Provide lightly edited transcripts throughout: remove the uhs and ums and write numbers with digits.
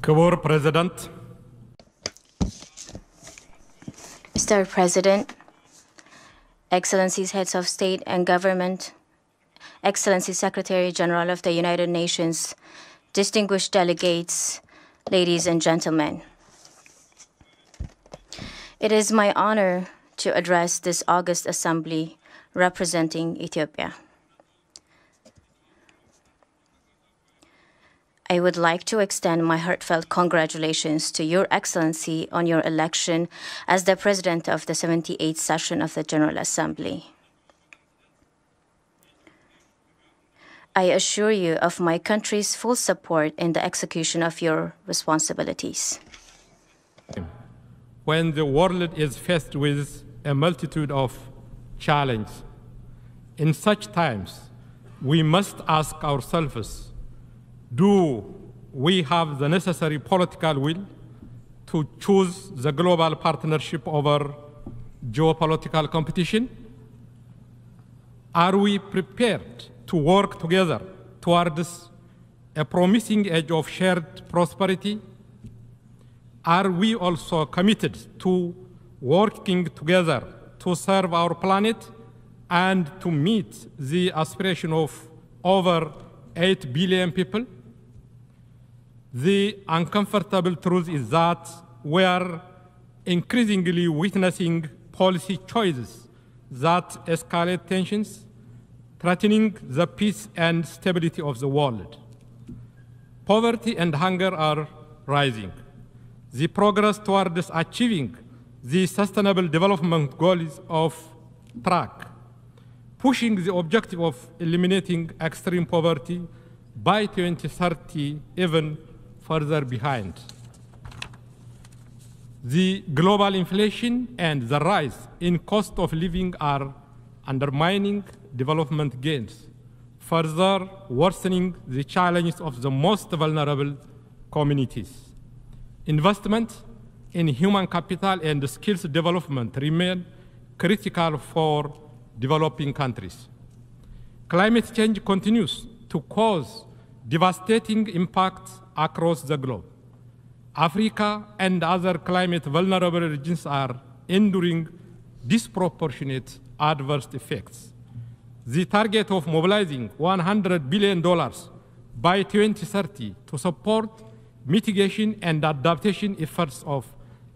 Kubur President. Mr. President, Excellencies, Heads of State and Government, Excellency Secretary General of the United Nations, distinguished delegates, ladies and gentlemen. It is my honor to address this August Assembly representing Ethiopia. I would like to extend my heartfelt congratulations to Your Excellency on your election as the President of the 78th session of the General Assembly. I assure you of my country's full support in the execution of your responsibilities. When the world is faced with a multitude of challenges, in such times, we must ask ourselves, do we have the necessary political will to choose the global partnership over geopolitical competition? Are we prepared to work together towards a promising age of shared prosperity? Are we also committed to working together to serve our planet and to meet the aspiration of over 8 billion people? The uncomfortable truth is that we are increasingly witnessing policy choices that escalate tensions, threatening the peace and stability of the world. Poverty and hunger are rising. The progress towards achieving the Sustainable Development Goals of track, pushing the objective of eliminating extreme poverty by 2030 even further behind. The global inflation and the rise in cost of living are undermining development gains, further worsening the challenges of the most vulnerable communities. Investment in human capital and skills development remain critical for developing countries. Climate change continues to cause devastating impacts across the globe. Africa and other climate vulnerable regions are enduring disproportionate adverse effects. The target of mobilizing $100 billion by 2030 to support mitigation and adaptation efforts of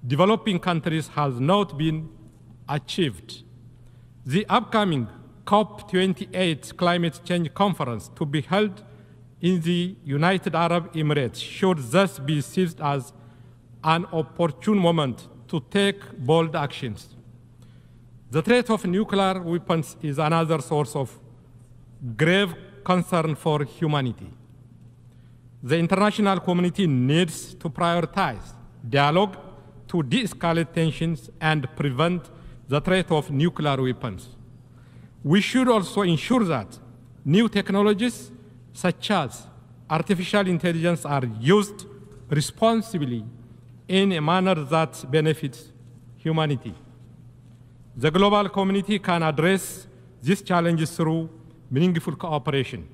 developing countries has not been achieved. The upcoming COP28 climate change conference to be held in the United Arab Emirates should thus be seized as an opportune moment to take bold actions. The threat of nuclear weapons is another source of grave concern for humanity. The international community needs to prioritize dialogue to de-escalate tensions and prevent the threat of nuclear weapons. We should also ensure that new technologies such as artificial intelligence are used responsibly in a manner that benefits humanity. The global community can address these challenges through meaningful cooperation.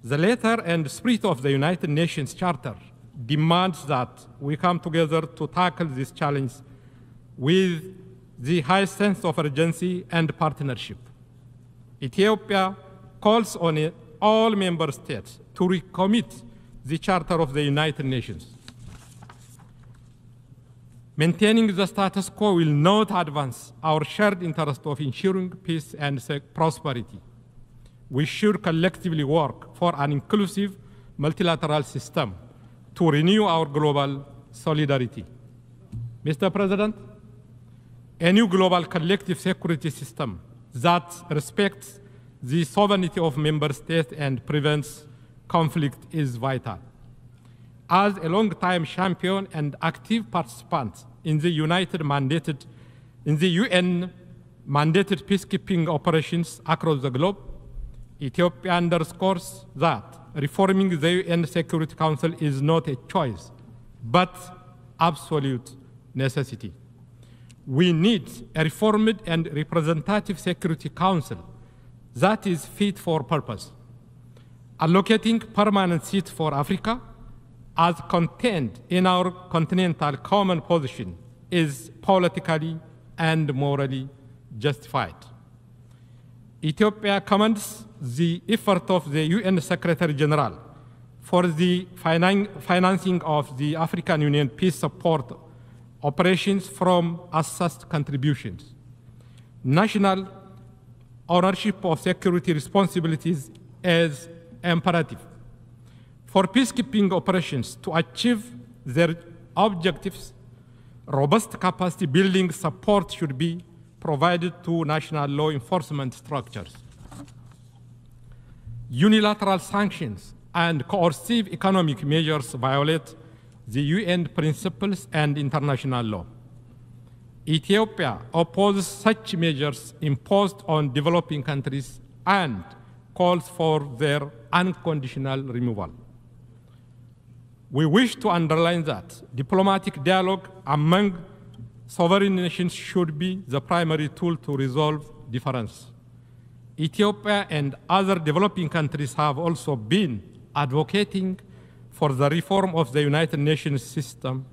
The letter and spirit of the United Nations Charter demands that we come together to tackle this challenge with the highest sense of urgency and partnership. Ethiopia calls on all member states to recommit the Charter of the United Nations. Maintaining the status quo will not advance our shared interest of ensuring peace and prosperity. We should collectively work for an inclusive multilateral system to renew our global solidarity. Mr. President, a new global collective security system that respects the sovereignty of member states and prevents conflict is vital. As a long-time champion and active participant in the UN-mandated peacekeeping operations across the globe, Ethiopia underscores that reforming the UN Security Council is not a choice, but absolute necessity. We need a reformed and representative Security Council that is fit for purpose, allocating permanent seats for Africa, as contained in our continental common position is politically and morally justified. Ethiopia commends the effort of the UN Secretary General for the financing of the African Union peace support operations from assessed contributions. National ownership of security responsibilities is imperative. For peacekeeping operations to achieve their objectives, robust capacity building support should be provided to national law enforcement structures. Unilateral sanctions and coercive economic measures violate the UN principles and international law. Ethiopia opposes such measures imposed on developing countries and calls for their unconditional removal. We wish to underline that diplomatic dialogue among sovereign nations should be the primary tool to resolve differences. Ethiopia and other developing countries have also been advocating for the reform of the United Nations system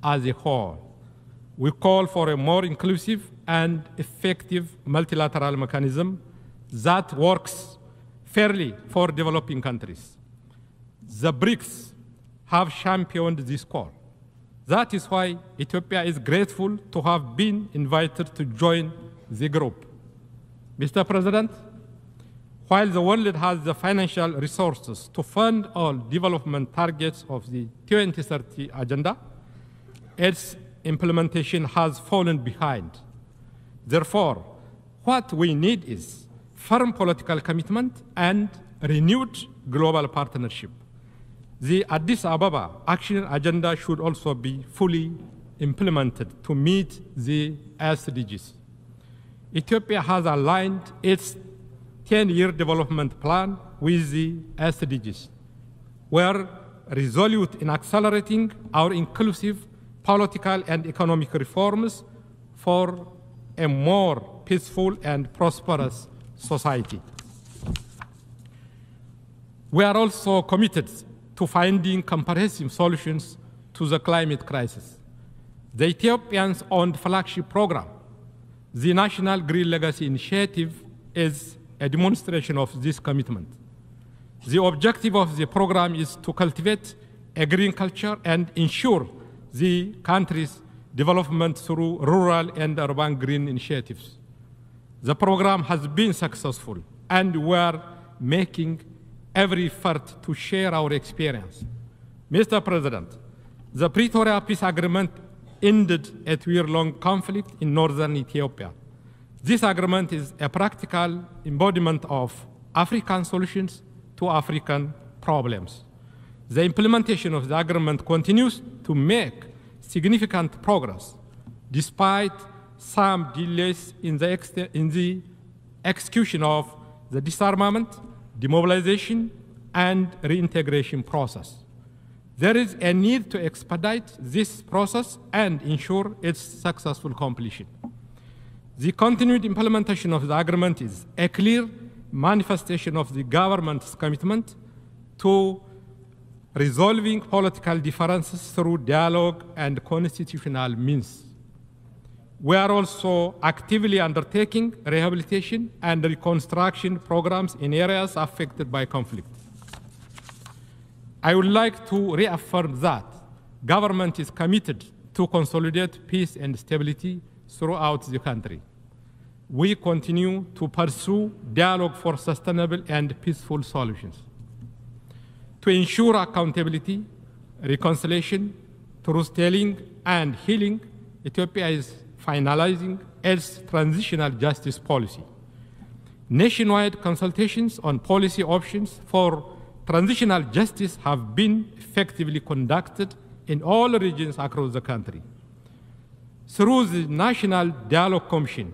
as a whole. We call for a more inclusive and effective multilateral mechanism that works fairly for developing countries. The BRICS have championed this call. That is why Ethiopia is grateful to have been invited to join the group. Mr. President, while the world has the financial resources to fund all development targets of the 2030 Agenda, its implementation has fallen behind. Therefore, what we need is firm political commitment and renewed global partnership. The Addis Ababa Action Agenda should also be fully implemented to meet the SDGs. Ethiopia has aligned its 10-year development plan with the SDGs. We are resolute in accelerating our inclusive political and economic reforms for a more peaceful and prosperous society. We are also committed to finding comprehensive solutions to the climate crisis. The Ethiopians' own flagship program, the National Green Legacy Initiative, is a demonstration of this commitment. The objective of the program is to cultivate a green culture and ensure the country's development through rural and urban green initiatives. The program has been successful, and we are making every effort to share our experience. Mr. President, the Pretoria Peace Agreement ended a two-year-long conflict in northern Ethiopia. This agreement is a practical embodiment of African solutions to African problems. The implementation of the agreement continues to make significant progress, despite some delays in the execution of the disarmament, demobilization, and reintegration process. There is a need to expedite this process and ensure its successful completion. The continued implementation of the agreement is a clear manifestation of the government's commitment to resolving political differences through dialogue and constitutional means. We are also actively undertaking rehabilitation and reconstruction programs in areas affected by conflict. I would like to reaffirm that government is committed to consolidate peace and stability throughout the country. We continue to pursue dialogue for sustainable and peaceful solutions. To ensure accountability, reconciliation, truth-telling, and healing, Ethiopia is finalizing its transitional justice policy. Nationwide consultations on policy options for transitional justice have been effectively conducted in all regions across the country. Through the National Dialogue Commission,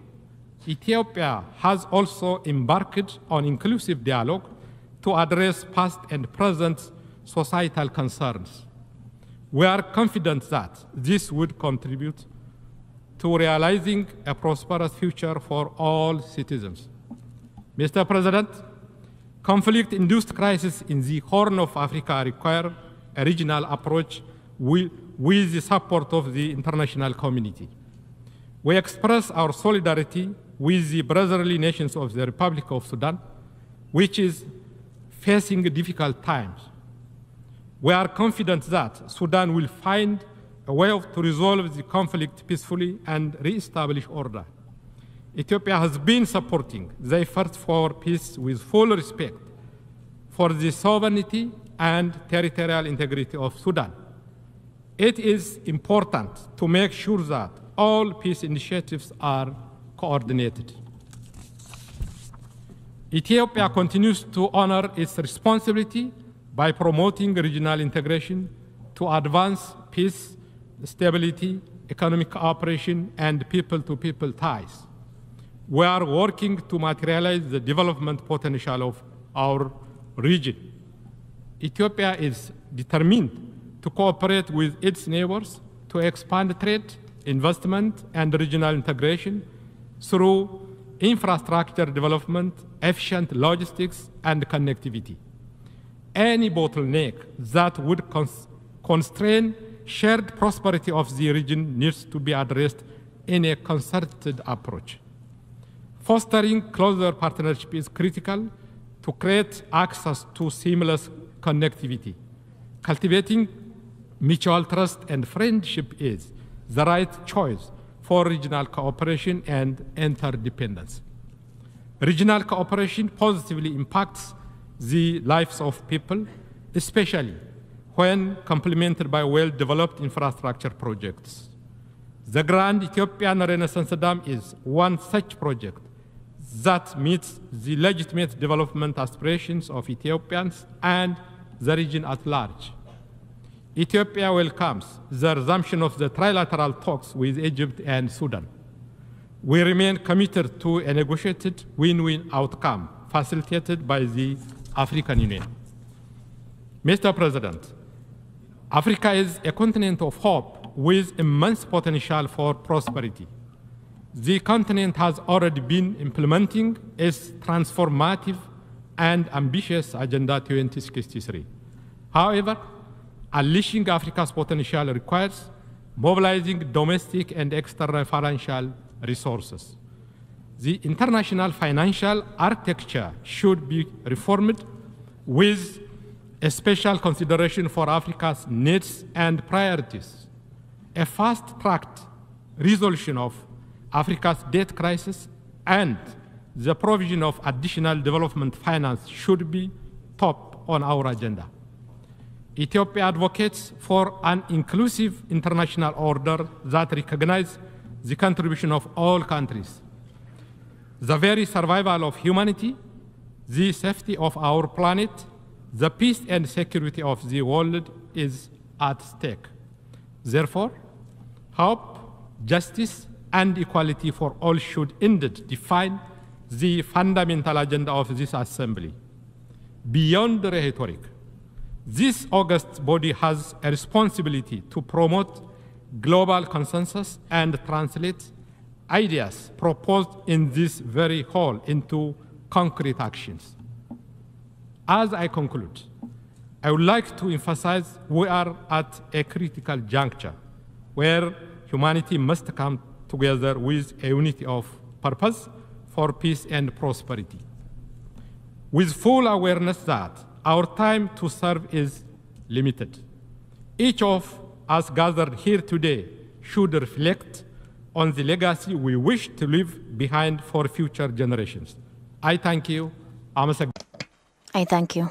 Ethiopia has also embarked on inclusive dialogue to address past and present societal concerns. We are confident that this would contribute to realizing a prosperous future for all citizens. Mr. President, conflict-induced crises in the Horn of Africa require a regional approach with the support of the international community. We express our solidarity with the brotherly nations of the Republic of Sudan, which is facing difficult times. We are confident that Sudan will find a way to resolve the conflict peacefully and re-establish order. Ethiopia has been supporting the effort for peace with full respect for the sovereignty and territorial integrity of Sudan. It is important to make sure that all peace initiatives are coordinated. Ethiopia continues to honor its responsibility by promoting regional integration to advance peace, stability, economic cooperation, and people-to-people ties. We are working to materialize the development potential of our region. Ethiopia is determined to cooperate with its neighbors to expand trade, investment, and regional integration through infrastructure development, efficient logistics, and connectivity. Any bottleneck that would constrain shared prosperity of the region needs to be addressed in a concerted approach. Fostering closer partnership is critical to create access to seamless connectivity. Cultivating mutual trust and friendship is the right choice for regional cooperation and interdependence. Regional cooperation positively impacts the lives of people, especially when complemented by well-developed infrastructure projects. The Grand Ethiopian Renaissance Dam is one such project that meets the legitimate development aspirations of Ethiopians and the region at large. Ethiopia welcomes the resumption of the trilateral talks with Egypt and Sudan. We remain committed to a negotiated win-win outcome facilitated by the African Union. Mr. President, Africa is a continent of hope with immense potential for prosperity. The continent has already been implementing its transformative and ambitious Agenda 2063. However, unleashing Africa's potential requires mobilizing domestic and external financial resources. The international financial architecture should be reformed with a special consideration for Africa's needs and priorities. A fast-tracked resolution of Africa's debt crisis and the provision of additional development finance should be top on our agenda. Ethiopia advocates for an inclusive international order that recognizes the contribution of all countries. The very survival of humanity, the safety of our planet, the peace and security of the world is at stake. Therefore, hope, justice, and equality for all should indeed define the fundamental agenda of this assembly. Beyond the rhetoric, this august body has a responsibility to promote global consensus and translate ideas proposed in this very hall into concrete actions. As I conclude, I would like to emphasize we are at a critical juncture where humanity must come together with a unity of purpose for peace and prosperity. With full awareness that our time to serve is limited, each of us gathered here today should reflect on the legacy we wish to leave behind for future generations. I thank you. I thank you.